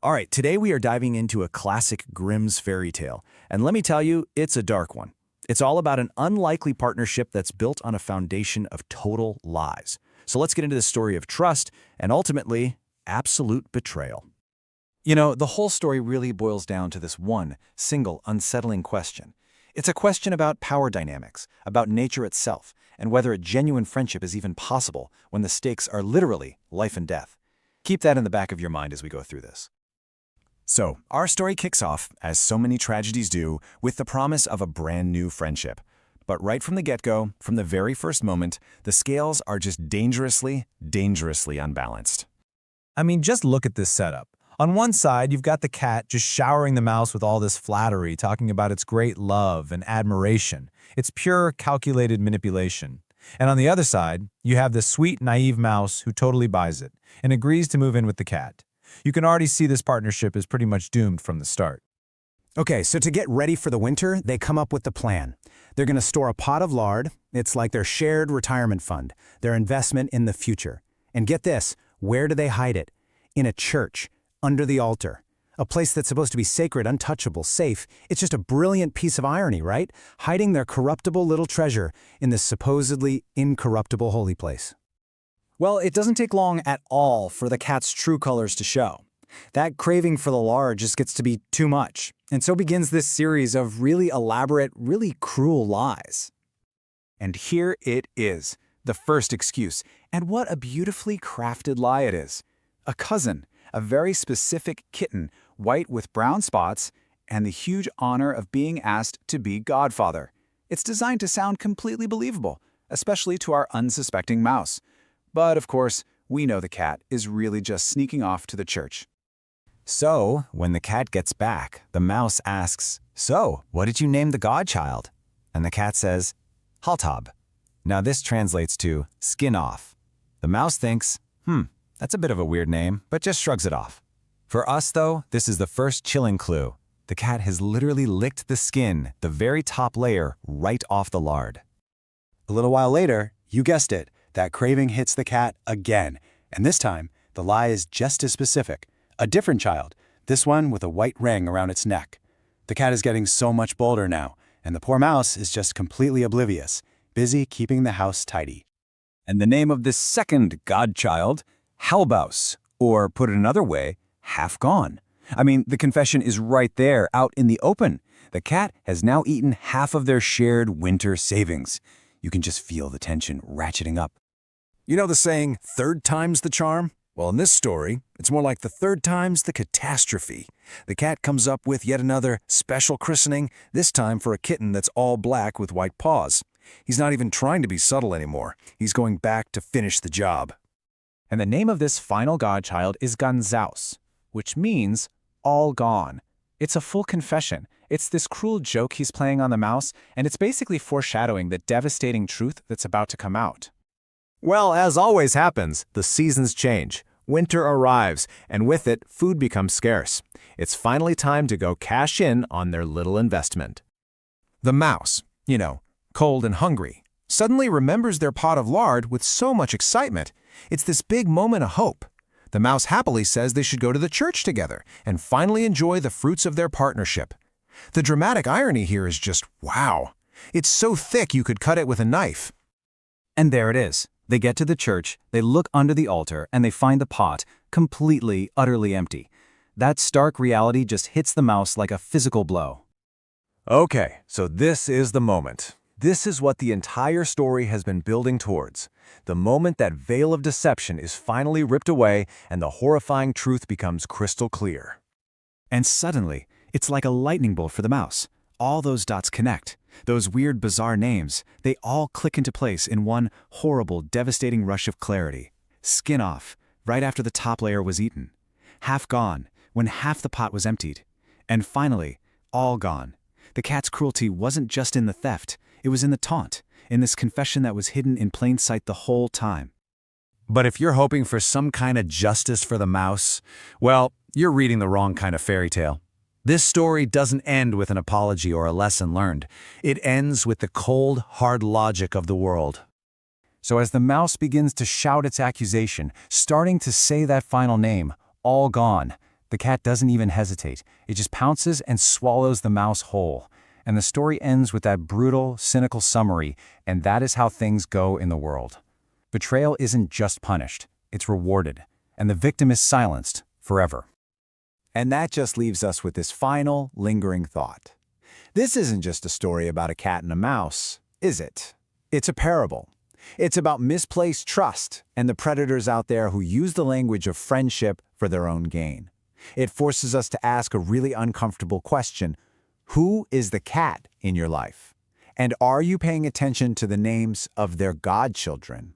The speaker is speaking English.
All right, today we are diving into a classic Grimm's fairy tale, and let me tell you, it's a dark one. It's all about an unlikely partnership that's built on a foundation of total lies. So let's get into the story of trust and ultimately, absolute betrayal. You know, the whole story really boils down to this one, single, unsettling question. It's a question about power dynamics, about nature itself, and whether a genuine friendship is even possible when the stakes are literally life and death. Keep that in the back of your mind as we go through this. So, our story kicks off, as so many tragedies do, with the promise of a brand new friendship. But right from the get-go, from the very first moment, the scales are just dangerously unbalanced. I mean, just look at this setup. On one side, you've got the cat just showering the mouse with all this flattery, talking about its great love and admiration. It's pure, calculated manipulation. And on the other side, you have this sweet, naive mouse who totally buys it and agrees to move in with the cat. You can already see this partnership is pretty much doomed from the start. Okay, so to get ready for the winter, they come up with the plan. They're going to store a pot of lard. It's like their shared retirement fund, their investment in the future. And get this, where do they hide it? In a church, under the altar. A place that's supposed to be sacred, untouchable, safe. It's just a brilliant piece of irony, right? Hiding their corruptible little treasure in this supposedly incorruptible holy place. Well, it doesn't take long at all for the cat's true colors to show. That craving for the lard just gets to be too much. And so begins this series of really elaborate, really cruel lies. And here it is, the first excuse. And what a beautifully crafted lie it is. A cousin, a very specific kitten, white with brown spots, and the huge honor of being asked to be godfather. It's designed to sound completely believable, especially to our unsuspecting mouse. But of course, we know the cat is really just sneaking off to the church. So, when the cat gets back, the mouse asks, "So, what did you name the godchild?" And the cat says, "Haltob." Now this translates to skin off. The mouse thinks, that's a bit of a weird name, but just shrugs it off. For us, though, this is the first chilling clue. The cat has literally licked the skin, the very top layer, right off the lard. A little while later, you guessed it, that craving hits the cat again. And this time, the lie is just as specific. A different child, this one with a white ring around its neck. The cat is getting so much bolder now, and the poor mouse is just completely oblivious, busy keeping the house tidy. And the name of this second godchild, Halbaus, or put it another way, half gone. I mean, the confession is right there, out in the open. The cat has now eaten half of their shared winter savings. You can just feel the tension ratcheting up. You know the saying, third time's the charm? Well, in this story, it's more like the third time's the catastrophe. The cat comes up with yet another special christening, this time for a kitten that's all black with white paws. He's not even trying to be subtle anymore. He's going back to finish the job. And the name of this final godchild is Ganzaus, which means all gone. It's a full confession. It's this cruel joke he's playing on the mouse, and it's basically foreshadowing the devastating truth that's about to come out. Well, as always happens, the seasons change. Winter arrives, and with it, food becomes scarce. It's finally time to go cash in on their little investment. The mouse, cold and hungry, suddenly remembers their pot of lard with so much excitement. It's this big moment of hope. The mouse happily says they should go to the church together and finally enjoy the fruits of their partnership. The dramatic irony here is just wow. It's so thick you could cut it with a knife. And there it is. They get to the church, they look under the altar, and they find the pot completely, utterly empty. That stark reality just hits the mouse like a physical blow. Okay, so this is the moment. This is what the entire story has been building towards. The moment that veil of deception is finally ripped away and the horrifying truth becomes crystal clear. And suddenly, it's like a lightning bolt for the mouse. All those dots connect. Those weird, bizarre names, they all click into place in one horrible, devastating rush of clarity. Skin off, right after the top layer was eaten. Half gone, when half the pot was emptied. And finally, all gone. The cat's cruelty wasn't just in the theft, it was in the taunt, in this confession that was hidden in plain sight the whole time. But if you're hoping for some kind of justice for the mouse, well, you're reading the wrong kind of fairy tale. This story doesn't end with an apology or a lesson learned. It ends with the cold, hard logic of the world. So as the mouse begins to shout its accusation, starting to say that final name, all gone, The cat doesn't even hesitate. It just pounces and swallows the mouse whole. And the story ends with that brutal, cynical summary, and that is how things go in the world. Betrayal isn't just punished, it's rewarded, and the victim is silenced forever. And that just leaves us with this final, lingering thought. This isn't just a story about a cat and a mouse, is it? It's a parable. It's about misplaced trust and the predators out there who use the language of friendship for their own gain. It forces us to ask a really uncomfortable question. Who is the cat in your life? And are you paying attention to the names of their godchildren?